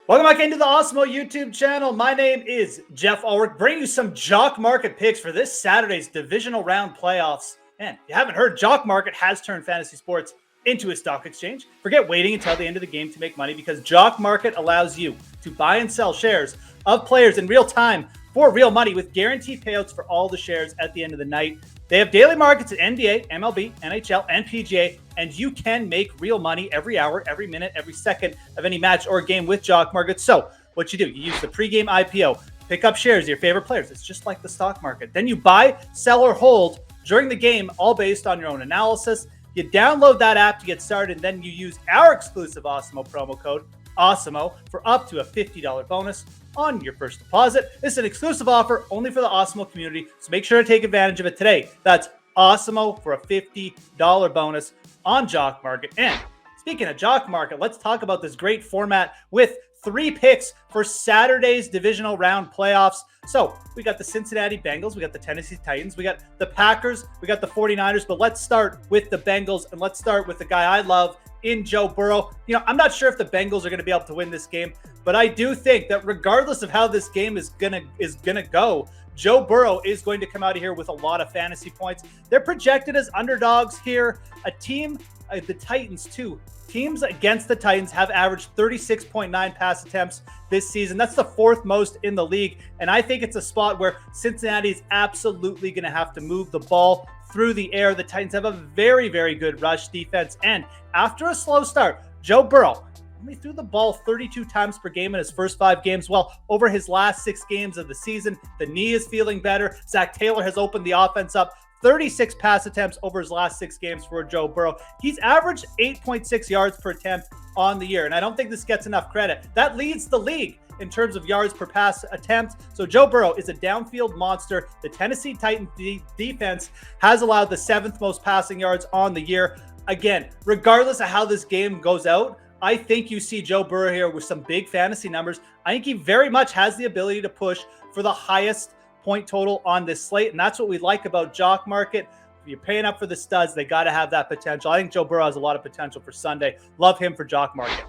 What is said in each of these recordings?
Welcome back into the Awesemo YouTube channel. My name is Geoff Ulrich, bringing you some Jock Market picks for this Saturday's Divisional Round Playoffs. And if you haven't heard, Jock Market has turned fantasy sports into a stock exchange. Forget waiting until the end of the game to make money, because Jock Market allows you to buy and sell shares of players in real time for real money with guaranteed payouts for all the shares at the end of the night. They have daily markets in NBA, MLB, NHL, and PGA, and you can make real money every hour, every minute, every second of any match or game with Jock Market. So what you do, you use the pregame IPO, pick up shares of your favorite players. It's just like the stock market. Then you buy, sell, or hold during the game, all based on your own analysis. You download that app to get started, and then you use our exclusive Awesemo promo code, Awesemo, for up to a $50 bonus on your first deposit. This is an exclusive offer only for the Awesemo community, so make sure to take advantage of it today. That's Awesemo for a $50 bonus on Jock Market. And speaking of Jock Market, let's talk about this great format with 3 picks for Saturday's Divisional Round Playoffs. So we got the Cincinnati Bengals, we got the Tennessee Titans, we got the Packers, we got the 49ers, but let's start with the Bengals, and let's start with the guy I love in Joe Burrow. You know, I'm not sure if the Bengals are going to be able to win this game, but I do think that regardless of how this game is gonna go, Joe Burrow is going to come out of here with a lot of fantasy points. They're projected as underdogs here. A team, the Titans too. Teams against the Titans have averaged 36.9 pass attempts this season. That's the 4th most in the league. And I think it's a spot where Cincinnati is absolutely going to have to move the ball through the air. The Titans have a very, very good rush defense. And after a slow start, Joe Burrow only threw the ball 32 times per game in his first 5 games. Well, over his last 6 games of the season, the knee is feeling better. Zach Taylor has opened the offense up. 36 pass attempts over his last 6 games for Joe Burrow. He's averaged 8.6 yards per attempt on the year, and I don't think this gets enough credit. That leads the league in terms of yards per pass attempt. So Joe Burrow is a downfield monster. The Tennessee Titans defense has allowed the 7th most passing yards on the year. Again, regardless of how this game goes out, I think you see Joe Burrow here with some big fantasy numbers. I think he very much has the ability to push for the highest point total on this slate, and that's what we like about Jock Market. If you're paying up for the studs, they got to have that potential. I think Joe Burrow has a lot of potential for Sunday. Love him for Jock Market.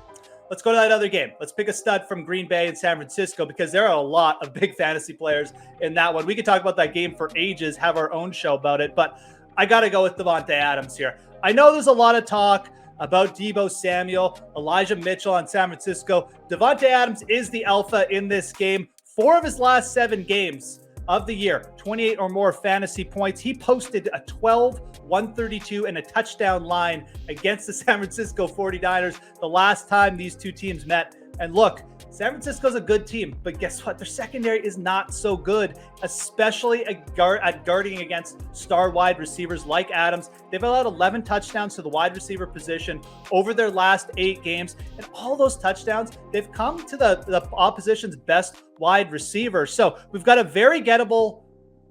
Let's go to that other game. Let's pick a stud from Green Bay and San Francisco, because there are a lot of big fantasy players in that one. We could talk about that game for ages, have our own show about it, but I got to go with Davante Adams here. I know there's a lot of talk about Deebo Samuel, Elijah Mitchell on San Francisco. Davante Adams is the alpha in this game. 4 of his last 7 games of the year, 28 or more fantasy points. He posted a 12, 132, and a touchdown line against the San Francisco 49ers the last time these two teams met. And look, San Francisco's a good team, but guess what? Their secondary is not so good, especially at guarding against star wide receivers like Adams. They've allowed 11 touchdowns to the wide receiver position over their last 8 games, and all those touchdowns, they've come to the opposition's best wide receiver. So we've got a very gettable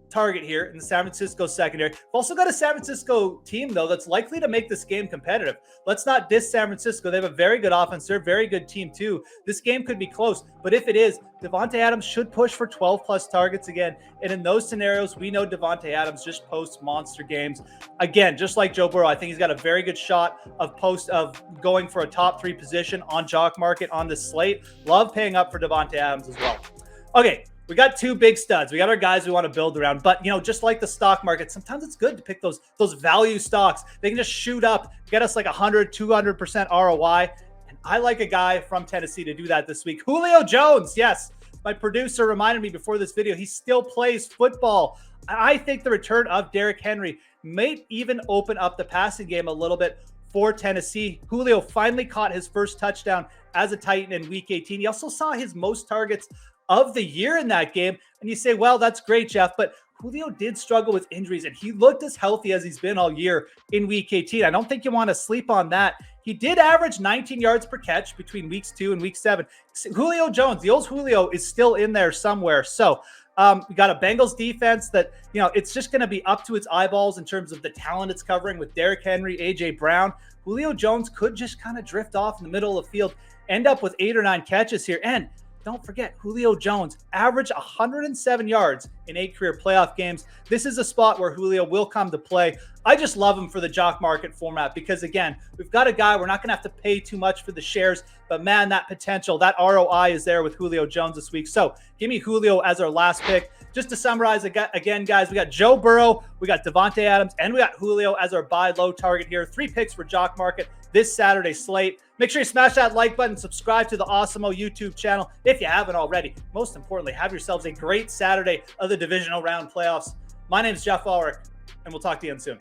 target here in the San Francisco secondary. We've also got a San Francisco team, though, that's likely to make this game competitive. Let's not diss San Francisco. They have a very good offense. They're a very good team, too. This game could be close, but if it is, Davante Adams should push for 12-plus targets again. And in those scenarios, we know Davante Adams just posts monster games. Again, just like Joe Burrow, I think he's got a very good shot of going for a top 3 position on Jock Market on this slate. Love paying up for Davante Adams as well. Okay, we got 2 big studs. We got our guys we want to build around. But, you know, just like the stock market, sometimes it's good to pick those value stocks. They can just shoot up, get us like 100, 200% ROI. And I like a guy from Tennessee to do that this week. Julio Jones. Yes, my producer reminded me before this video, he still plays football. I think the return of Derrick Henry may even open up the passing game a little bit for Tennessee. Julio finally caught his first touchdown as a Titan in Week 18. He also saw his most targets of the year in that game. And you say, well, that's great, Jeff, but Julio did struggle with injuries, and he looked as healthy as he's been all year in Week 18. I don't think you want to sleep on that. He did average 19 yards per catch between Weeks 2 and Week 7. Julio Jones, the old Julio, is still in there somewhere. So we got a Bengals defense that, you know, it's just going to be up to its eyeballs in terms of the talent it's covering with Derrick Henry, A.J. Brown. Julio Jones could just kind of drift off in the middle of the field, end up with 8 or 9 catches here. And don't forget, Julio Jones averaged 107 yards in 8 career playoff games. This is a spot where Julio will come to play. I just love him for the Jock market format because, again, we've got a guy, we're not going to have to pay too much for the shares, but man, that potential, that ROI is there with Julio Jones this week. So give me Julio as our last pick. Just to summarize again, guys, we got Joe Burrow, we got Davante Adams, and we got Julio as our buy low target here. 3 picks for Jock market this Saturday slate. Make sure you smash that like button, subscribe to the Awesemo YouTube channel if you haven't already. Most importantly, have yourselves a great Saturday of the Divisional Round Playoffs. My name is Geoff Ulrich, and we'll talk to you again soon.